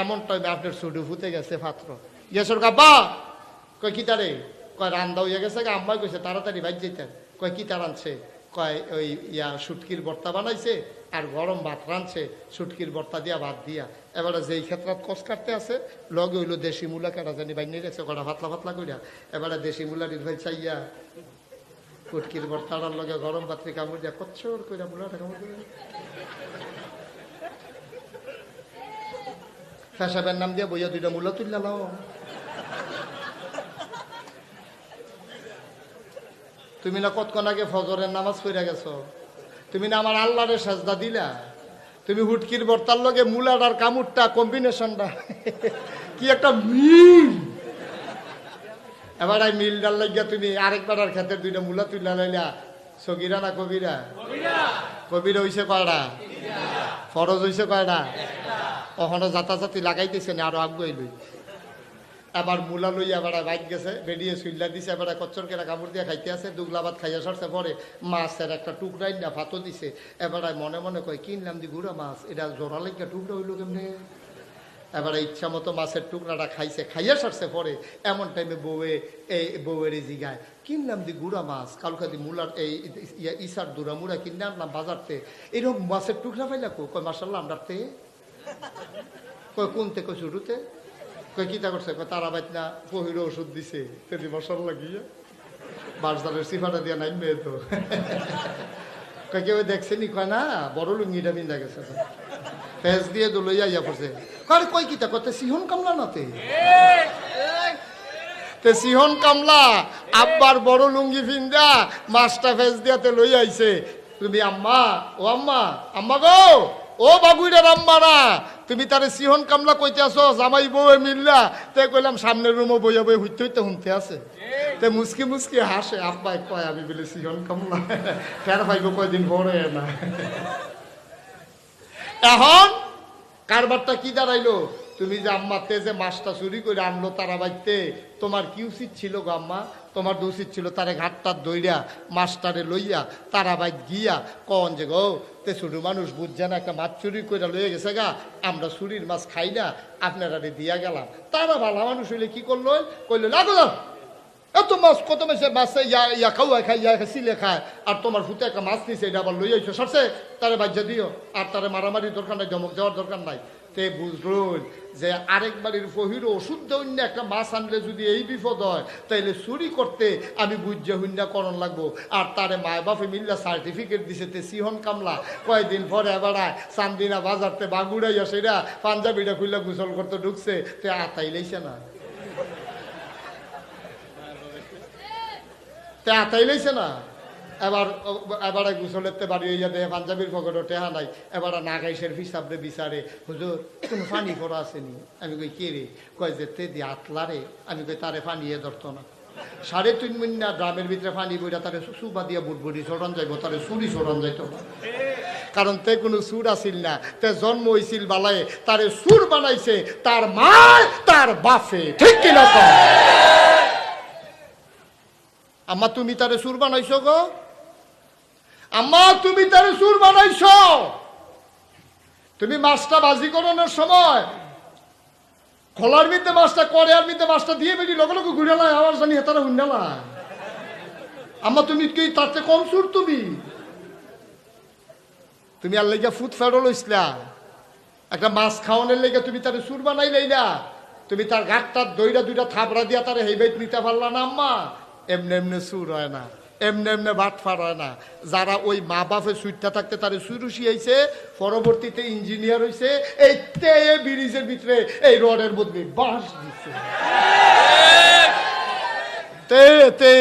এমন টাইমে আপনার ছুটু ফুটে গেছে পাত্র গেছর কাব্বা কয় কি তারে কয় রান্দা হইয়া গেছে আম্মাই কইছে তাড়াতাড়ি বাইর যেতেন কয় কি তার আনছে কয় ওই শুটকির ভর্তা বানাইছে আর গরম ভাত রাঁধছে শুটকির ভর্তা দিয়া ভাত দিয়া। এবারে যেই ক্ষেত্রে কষ কাটতে আছে লগে হইলো দেশি মূলা কাটা জানি বাইনে গেছে কটা পাতলা পাতলা কইরা এবারে দেশি মূলা ভাই চাইয়া শুটকির ভর্তাটার লগে গরম ভাতরে কামড় দিয়া কচ্ছর কইরা মূলাটা কামড় করে ফেসাবের নাম দিয়া বইয়া দুইটা মূলা তুললা লাও। তুমি না কতক্ষণ আগে ফজরের নামাজ পড়ে গেছো, তুমি না আমার আল্লাহরে সাজদা দিলা, তুমি হুটকির ভর্তার লগে মূলার আর কামড়টা কম্বিনেশনটা কি একটা মিল। এবার এই মিলটার লাগিয়া তুমি আরেকবার আর খেতের দুইটা মূলা তুললা লাইলা। সগিরা না কবিরা? কবিরা হইছে কয়টা? ফরজ হইছে কয়টা? ওখানে যাতাযাতি লাগাইতেছে না আরো আগুয়াই লই। এবার মূলা লইয়া এবার বাইক গেছে বেরিয়ে সুইল্লা দিছে এবার কচ্চর কেনা কাপড় দিয়ে খাইতে আছে দুগলা ভাত খাইয়া সরছে পরে মাছের একটা টুকরাই না ভাতও দিছে। এবার মনে মনে কয় কিনলাম দি গুড়া মাছ এটা জোড়া লাগিয়া টুকরা হইল কেমনে। এবার ইচ্ছা মতো মাছের টুকরাটা খাইছে খাইয়া সরছে পরে এমন টাইমে বউয়ের জিগায় কিনলাম দি গুড়া মাছ কালকা দি মূলার এই ইসার দুরা মুড়া কিনে আনলাম বাজারতে এরকম মাছের টুকরা পাইলা কয় মাসাল্লাহ আমরাতে কয় কোনতে কয় শুরুতে কয় কিতা করছে কয় তারা বাইত না পহিরো ওষুধ দিছে তেজি মশলা গিয়ে বাসদারের সিফাটা দিয়া নাই মেয়ে তো কয় কেউ দেখছেনি কয় না বড় লুঙ্গিটা বিন্দা গেছে ফেস দিয়ে দলইয়া ইয়া পড়ছে কয় কয় কিতা কয় সিহন কামলা নাতে তে সিহন কামলা আব্বার বড় লুঙ্গি ফিন্দা মাছটা ফেস দিয়াতে লই আইছে। তুমি আম্মা ও আম্মা আম্মা গো ও বাগুইরা রাম্মারা তুমি তারে সিহন কামলা কইতে আসো জামাই বউয়ে মিললা তে কইলাম সামনের রুমে বইয়া বই হইতে হইতে শুনতে আছে তে মুসকি মুসকি হাসে আব্বাই কয় আমি বলে সিহন কামলা ফের ভাইব কয়দিন পরে না। এখন কারবারটা কি দাঁড়াইলো তুমি যে আম্মাতে যে মাছটা চুরি করে আনলো তারা বাইতে তোমার কি উচিত ছিল গো আম্মা? তোমার তো উচিত ছিল তারে ঘাটটার দইরা মাছটারে লইয়া তারা বাইত গিয়া কন যে গো তে ছোট মানুষ বুঝছে না একটা মাছ চুরি করে লইয়া গেছে গা আমরা চুরির মাছ খাই না আপনারা দিয়া গেলাম। তারা ভালো মানুষ হইলে কি করলো কইলো লাগো এত মাছ কত মাসে মাছে ইয়া খাওয়া খাই ইয়া সিলে খায় আর তোমার ফুটে একটা মাছ নিছে এটা আবার লই আইছো সরছে তারে বাজ্যা দিও আর তারে মারামারি দরকার নাই ধমক দেওয়ার দরকার নাই। তে বুঝল যে আরেক বাড়ির ফহির ওষুধ অন্য একটা মাছ আনলে যদি এই বিপদ হয় তাইলে চুরি করতে আমি বুঝা হুন্যা করণ লাগবো। আর তারে মায় বাপে মিল্লা সার্টিফিকেট দিছে তে সিহন কামলা কয়দিন পরে বেড়ায় চান্দিনা বাজারতে বাগুড়াইয়া সেরা পাঞ্জাবিটা খুললা গোসল করতে ঢুকছে তে আতাইলেইছে না তে আতাইলেইছে না। এবারে গুসলেতে বাড়ি হইয়া দেয় পাঞ্জাবির পকেটও টেহা নাই এবার নাগাইশের হিসাবে বিচারে হুজুর কোনো পানি করা আসেনি। আমি কই কে রে? কয় যে তে দিয়ে আতলা রে। আমি কই তারে পানি এ ধরতো না 3.5 মিনিট গ্রামের ভিতরে পানি বইটা তারে সুবা দিয়া বুটবুটি সরান যাইব তারে চুরি সরান যাইত না কারণ তে কোনো সুর আসিল না তে জন্ম হইছিল বালায় তারে সুর বানাইছে তার মা তার বাপে ঠিক কিনা কয়? আম্মা তুমি তারে সুর বানাইছো গো? আম্মা তুমি তারে সুর বানাইছো? তুমি মাছটা বাজি করানোর সময় খোলার মধ্যে মাছটা করে আর মধ্যে মাছটা দিয়ে বেরিয়ে লগে লগে ঘুরে লাই আবার জানি হেতারা হুন্ডালা। আম্মা তুমি কি তার চেয়ে কম সুর? তুমি আর লেগে ফুট ফেরল হইসলা একটা মাছ খাওয়ানোর লেগে তুমি তারে সুর বানাই লাইলা। তুমি তার ঘাটটার দইরা দুইটা থাপড়া দিয়া তারে হেইবাইত নিতে পারলা না আম্মা। এমনি এমনি সুর হয় না এমনি এমনি বাটফার হয় না। যারা ওই মা বাপের সুইটটা থাকতে তারে সুরুষি হয়েছে পরবর্তীতে ইঞ্জিনিয়ার হয়েছে এই তে ব্রিজের ভিতরে এই রডের মধ্যে বাঁশ দিচ্ছে তে তে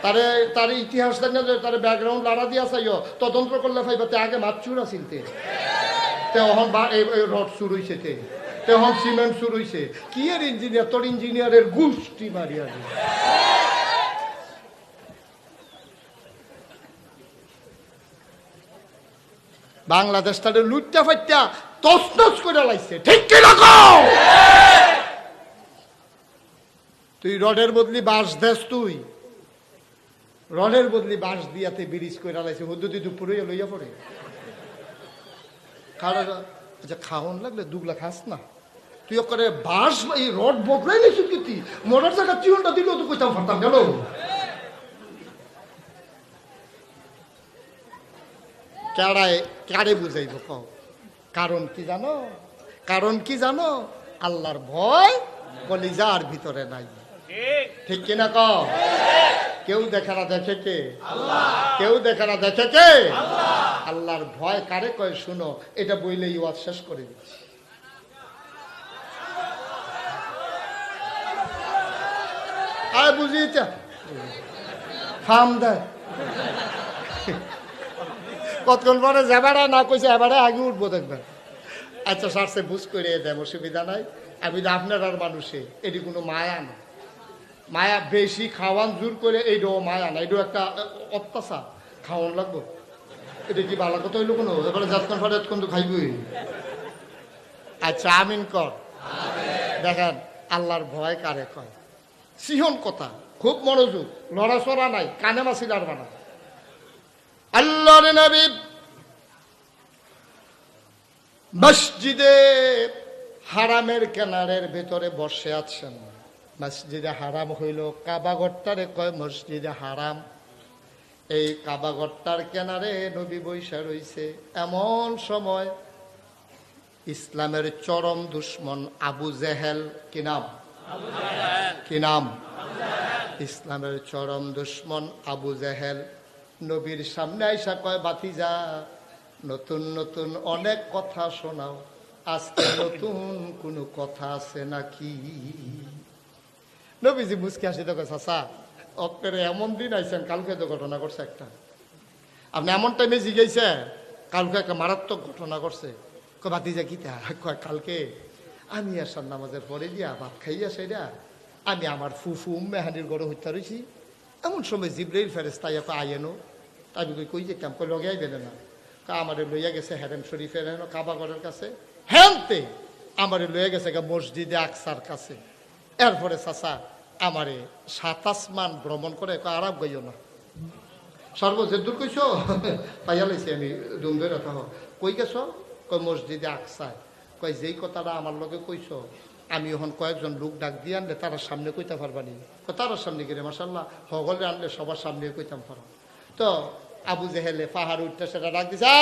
তারে তার ইতিহাস তার ব্যাকগ্রাউন্ড লাড়া দিয়া চাইও তদন্ত করলে ফাইবাতে আগে মাছ চুর আছিল তে অহন বা এই রড চুর হয়েছে তে তখন সিমেন্ট শুরু হয়েছে কি এর ইঞ্জিনিয়ার তোর ইঞ্জিনিয়ারের গুষ্টি মারিয়া দিয়ে বাংলাদেশ তাদের লুটটা ফাইটা তসনস করে লাইছে ঠিক কি রকম? তুই রডের বদলি বাঁশ দেস তুই রডের বদলি বাঁশ দিয়াতে ব্রিজ করে লাইছে হুদ্দুতি দুপুরে লইয়া পড়ে আচ্ছা খাওয়ান লাগলে দুগলা খাস না, তুই করে বাস এই রড বদলাই নিয়েছিস কি তুই মোটর চাকা চিউনটা দিলেও তো কইতাম ফারতাম গেল। কেড়ায় কারে বুঝাইব কও? কারণ কি জানো? কারণ কি জানো? আল্লাহর ভয় কলিজার ভিতরে নাই। ঠিক কিনা কও? কেউ দেখে না দেখে কে? কেউ দেখে না দেখে কে? আল্লাহর ভয় কারে কয় শুনো, এটা বইলেই ওয়াজ শেষ করে দিচ্ছি। আর বুঝিয়েছে ফার্ম দেয় কতক্ষণ পরে যাবারা না কইছে এবারে আগে উঠবো দেখবেন। আচ্ছা সারছে বুঝ করে দেব, অসুবিধা নাই। আমি তো আপনার আর মানুষে এটি কোনো মায়া না, মায়া বেশি খাওয়ান জোর করে এইটাও মায়া না, এটাও একটা অত্যাচার। খাওয়ান লাগবো এটা কি ভালো কথা হইলো কোনো? এবারে যাতক্ষণ পরে এতক্ষণ তো খাইবই। আচ্ছা আমিন কর। দেখেন আল্লাহর ভয় কারে কয়? সিহন কথা, খুব মনোযোগ, লড়াচড়া নাই, কানে মাসিলার বানা। আল্লাহর নবী মসজিদে হারামের কিনারের ভেতরে বসে আছেন। মসজিদে হারাম হইল কাবাগরটারে কয় মসজিদে হারাম। এই কাবাগরটার কিনারে নবী বৈশা রইছে। এমন সময় ইসলামের চরম দুশ্মন আবু জেহেল, কি নাম? কি নাম? ইসলামের চরম দুশ্মন আবু জেহেল নবীর সামনে আইসা কয় বাতিজা নতুন নতুন অনেক কথা শোনাও, আজকে নতুন কোনো কথা আছে নাকি? নবীজি মুসকে আসি তো চাচা অক্টের এমন দিন আইছেন, কালকে তো ঘটনা করছে একটা। আপনি এমন টাইমে জিগাইছে, কালকে একটা মারাত্মক ঘটনা করছে। কয় বাতিজা কি তা? কয় কালকে আমি আসার নামাজের পরে দিয়া ভাত খাইয়া সেটা আমি আমার ফুফু মেহানির গড়ে হত্যা রয়েছি। এমন সময় জিব্রাইল ফেরেশতা আইয়েনো। আমি কই যেতাম, কই লগে আইবেন না? আমারে লইয়া গেছে হেরেম শরীফের কাবাগরের কাছে, হ্যান্তে আমারে লইয়া গেছে মসজিদে আকসার কাছে। এরপরে চাচা আমারে ৭ আসমান ভ্রমণ করে আরাম গইও না। সর্বজে দূর কইছ পাইয়া লাইছি আমি দুম ধরে রাখা। কই গেছ? কই মসজিদে আকসায়। কয় যেই কথাটা আমার লগে কইছ আমি এখন কয়েকজন লোক ডাক দিয়ে আনলে তারা সামনে কইতে পারবানি। তার সামনে গেলে মাসাল্লাহ হগলে আনলে সবার সামনে কইতাম পারো। তো আবু জেহেলে পাহাড় উঠতে সেটা ডাক দিছে,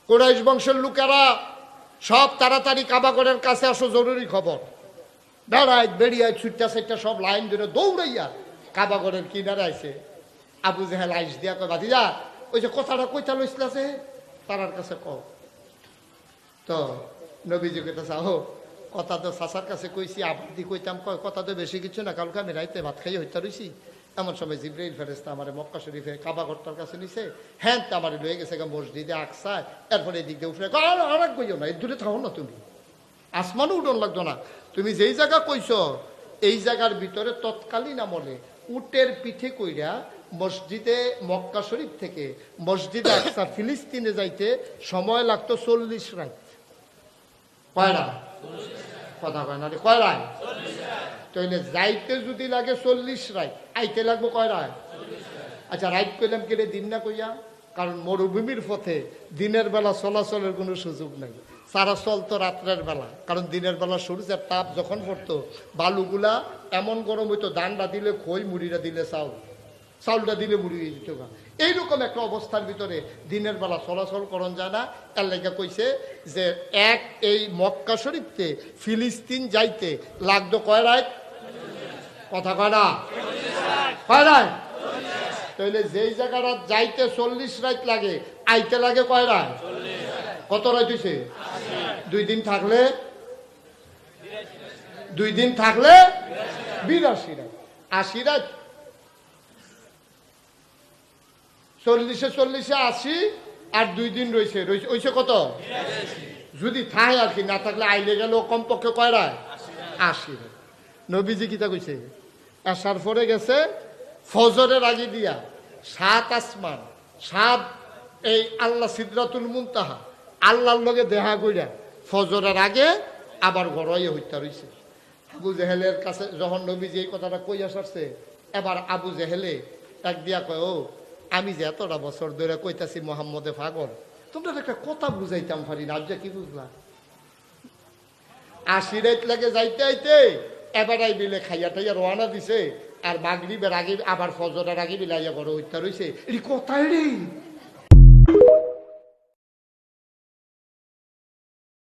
কুরাইশ বংশের লোকেরা সব তাড়াতাড়ি কাবাগরের কাছে আসো, জরুরি খবর। বেড়ায় বেরিয়ে ছুটটা সেটটা সব লাইন ধরে দৌড়াইয়া কাবাগরের কিনারে আইছে। আবু জেহেল আইস দিয়া কয় বাতিজা ওই যে কথাটা কইতা লইছিলাছে তারার কাছে কও। তো নবীজি কইতাছে আহো কথা তো চাচার কাছে কইছি, আবার দি কইতাম। কয় কথা তো বেশি কিছু না, কালকে আমি রাইতে ভাত খাইয়ে হইতে রইছি। এমন সময় জিব্রাইল ফেরেশতা আমার মক্কা শরীফে কাবাগরটার কাছে নিছে, হ্যাঁ আমার লয়ে গেছে মসজিদে আকসায়। এরপরে এদিক দিয়ে উঠে আর কইও না, এই দূরে থাকো না, তুমি আসমানও উঠন লাগতো না। তুমি যেই জায়গা কইছ এই জায়গার ভিতরে তৎকালীন আমলে উটের পিঠে কইরা মসজিদে মক্কা শরীফ থেকে মসজিদে আকসা ফিলিস্তিনে যাইতে সময় লাগতো 40 রাত। কয়রা কথা কয় না, কয় রায়? তাইলে যাইতে যদি লাগে 40 রাত, আইতে লাগবো কয় রাত? আচ্ছা রাইট কইলাম কেটে দিন না কইয়া, কারণ মরুভূমির পথে দিনের বেলা চলাচলের কোনো সুযোগ নাই। সারা চলতো রাত্রের বেলা, কারণ দিনের বেলা সূর্যের তাপ যখন পড়তো বালুগুলা এমন গরম হইতো, ধানটা দিলে খই, মুড়িটা দিলে চাউল, চাউলটা দিলে মুড়ি হয়ে যেত। এইরকম একটা অবস্থার ভিতরে দিনের বেলা চলাচল করন যায় না। তার লেগে কইছে যে এক এই মক্কা শরীফতে ফিলিস্তিন যাইতে লাগতো কয় রাত? কথা কয় না, কয় রাত? তাইলে যেই জায়গাটা যাইতে 40 রাত লাগে, আইতে লাগে কয় রাত? কত রাত হইছে? 2 দিন থাকলে 2 দিন থাকলে 82 রাত, 80 রাত। 40-এ 80 আর 2 দিন রয়েছে, রয়েছে কত? যদি থাকে আর কি, না থাকলে আইলে গেল কমপক্ষে কয় রাত? 80 রাত। নবীজি কিতা কইছে? আসার পরে গেছে ফজরের আগে দিয়া 7 আসমান, 7 এই আল্লাহ সিদরাতুল মুনতাহা আল্লাহর লগে দেখা কইরা ফজরের আগে আবার গড়াইয়া হইতা রইছে। আবু জেহেলের কাছে যখন নবীজি এই কথাটা কইয়া সারছে, এবার আবু জেহেলে এক দিয়া কয়, ও আমি যে এতটা বছর ধরে কইতাছি মোহাম্মদে পাগল, তোমরা একটা কথা বুঝাইতাম পারি না, আজ কি বুঝলা? 80 রাত লাগে যাইতে আইতে, এবারাই বিলে খাইয়া টাইয়া রওনা দিছে, আর মাগরিবের আগে আবার ফজরের আগে বিলে আইয়া বড় হইতে রইছে। এটি কোথায় রে?